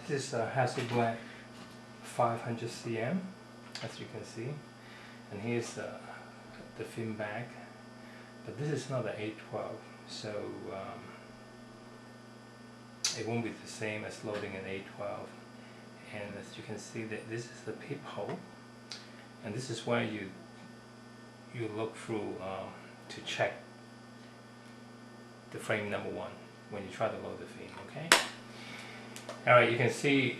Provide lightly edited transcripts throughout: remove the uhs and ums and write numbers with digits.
This is a Hasselblad 500 cm, as you can see, and here's the film bag, but this is not an 812, so it won't be the same as loading an 812. And as you can see, that this is the peep hole, and this is where you look through to check the frame number 1 when you try to load the film. Okay. Alright, you can see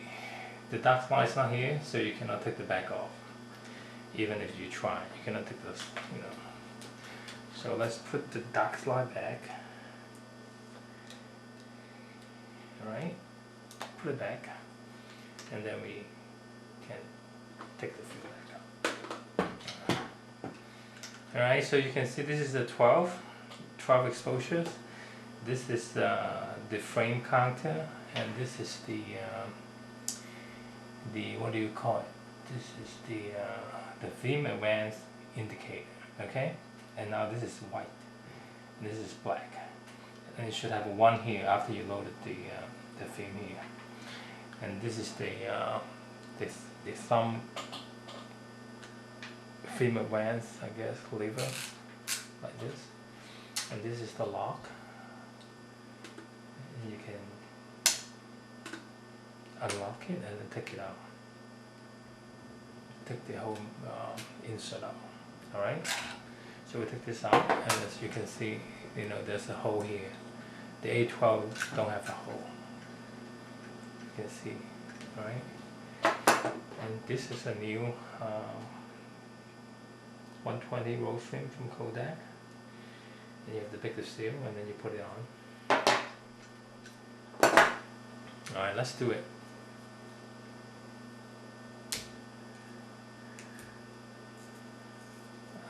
the dark slide is not here, so you cannot take the back off. Even if you try, you cannot take this, So let's put the dark slide back. Alright, put it back, and then we can take the film back up. Alright, so you can see this is the 12 exposures. This is the frame counter, and this is the what do you call it? This is the film advance indicator. Okay, and now this is white, and this is black, and it should have a 1 here after you loaded the film here. And this is the thumb film advance, I guess, lever, like this, and this is the lock. And you can unlock it and then take it out. Take the whole insert out. Alright? So we take this out, and as you can see, there's a hole here. The A12 don't have a hole. You can see. Alright? And this is a new 120 roll film from Kodak. And you have the bigger seal, and then you put it on. Alright, let's do it.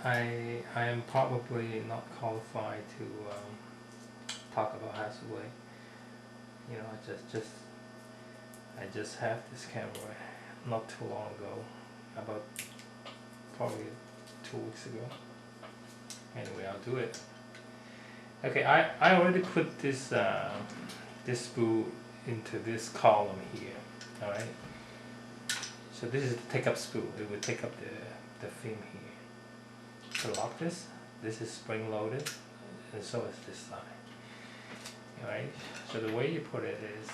I am probably not qualified to talk about Hasselblad. I just have this camera not too long ago, about probably 2 weeks ago. Anyway, I'll do it. Okay, I already put this spool into this column here. Alright, so this is the take up spool. It will take up the film here. To lock this is spring loaded, and so is this side. Alright, so the way you put it is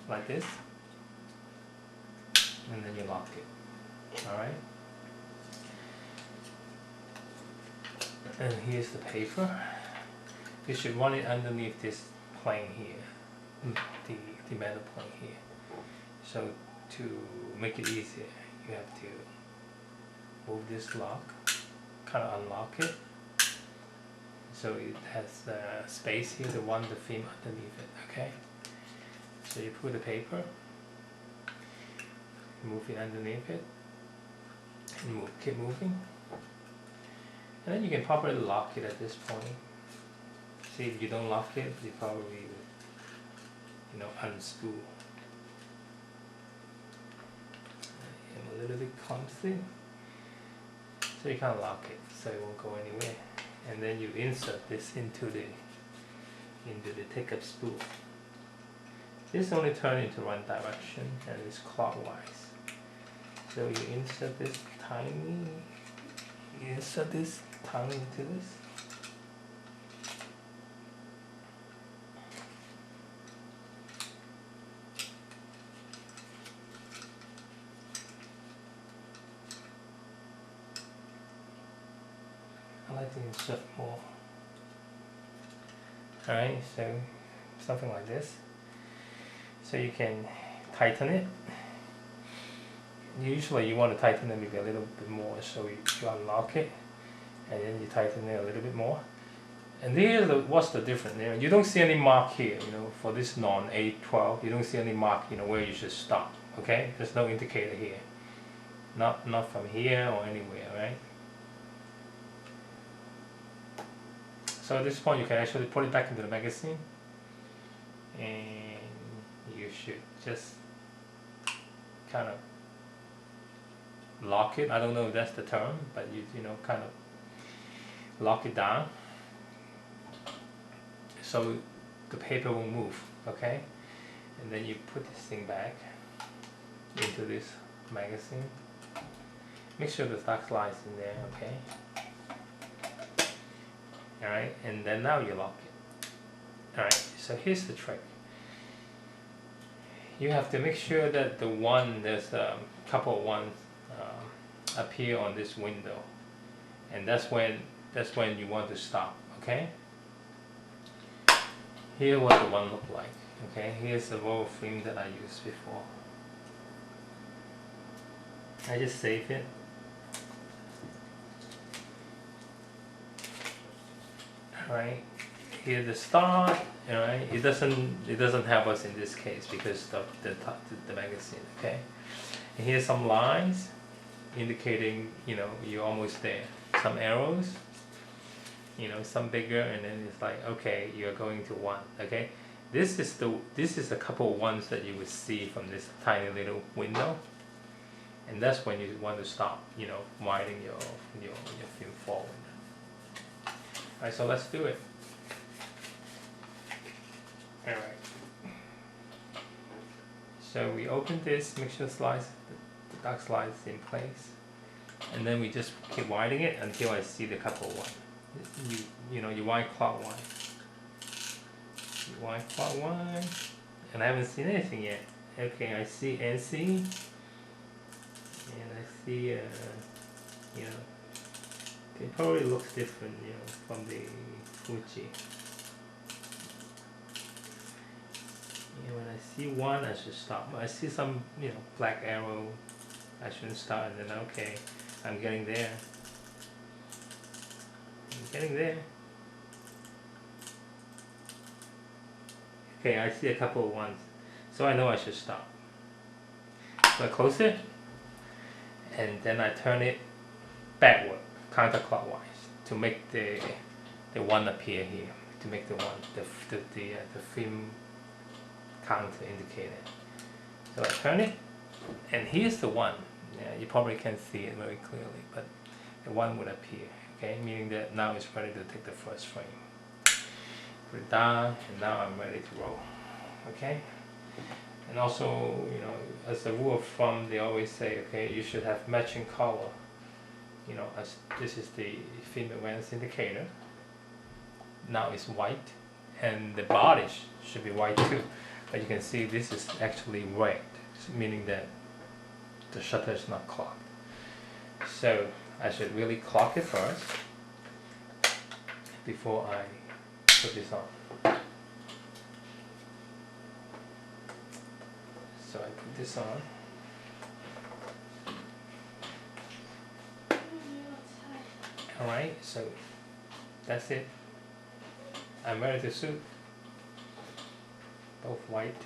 like this, and then you lock it. Alright, and here's the paper. You should run it underneath this plane here, the metal plane here. So to make it easier, you have to move this lock, kind of unlock it, so it has the space here to run the film underneath it. Okay, so you put the paper, move it underneath it, and keep moving, and then you can probably lock it at this point. See, if you don't lock it, you probably would, unspool. I'm a little bit clumsy. So you can't lock it, so it won't go anywhere. And then you insert this into the take-up spool. This only turns into one direction, and it's clockwise. So you insert this tiny into this. I like to insert more. Alright, so something like this. So you can tighten it. Usually you want to tighten it maybe a little bit more, so you unlock it, and then you tighten it a little bit more. And what's the difference? You don't see any mark here, for this non-812, you don't see any mark, where you should stop. Okay, there's no indicator here. Not from here or anywhere, right? So at this point you can actually put it back into the magazine, and you should just kind of lock it. I don't know if that's the term, but you kind of lock it down so the paper will move. Okay, and then you put this thing back into this magazine. Make sure the stock slide's in there, okay? Alright, and then now you lock it. Alright, so here's the trick. You have to make sure that there's a couple of ones appear on this window, and that's when you want to stop, okay? Here what the one look like, okay? Here's the roll film that I used before. I just save it. Alright, here the start. Alright, it doesn't help us in this case because of the magazine, okay? And here's some lines indicating, you know, you're almost there. Some arrows, you know, some bigger, and then it's like, okay, you're going to 1, okay? This is a couple of ones that you would see from this tiny little window, and that's when you want to stop, you know, widening your film forward. Alright, so let's do it. Alright. So we open this, make sure the dark slide is in place, and then we just keep widening it until I see the couple one. You know, you wide clockwise. You wide clockwise, and I haven't seen anything yet. Okay, I see NC, and I see, you know, it probably looks different, you know, from the Fuji. You know, when I see 1, I should stop. I see some, you know, black arrow, I shouldn't start, and then okay, I'm getting there. I'm getting there. Okay, I see a couple of ones, so I know I should stop. So I close it, and then I turn it backward, counterclockwise, to make the one appear here, to make the film counter indicator. So I turn it, and here's the one. Yeah, you probably can't see it very clearly, but the one would appear. Okay, meaning that now it's ready to take the first frame. Put it down, and now I'm ready to roll. Okay. And also, you know, as a rule of thumb, they always say, okay, you should have matching color. You know, as this is the film advance indicator. Now it's white, and the body should be white too. But you can see this is actually red, meaning that the shutter is not clocked. So I should really clock it first before I put this on. So I put this on. Alright, so that's it. I'm ready to shoot. Both white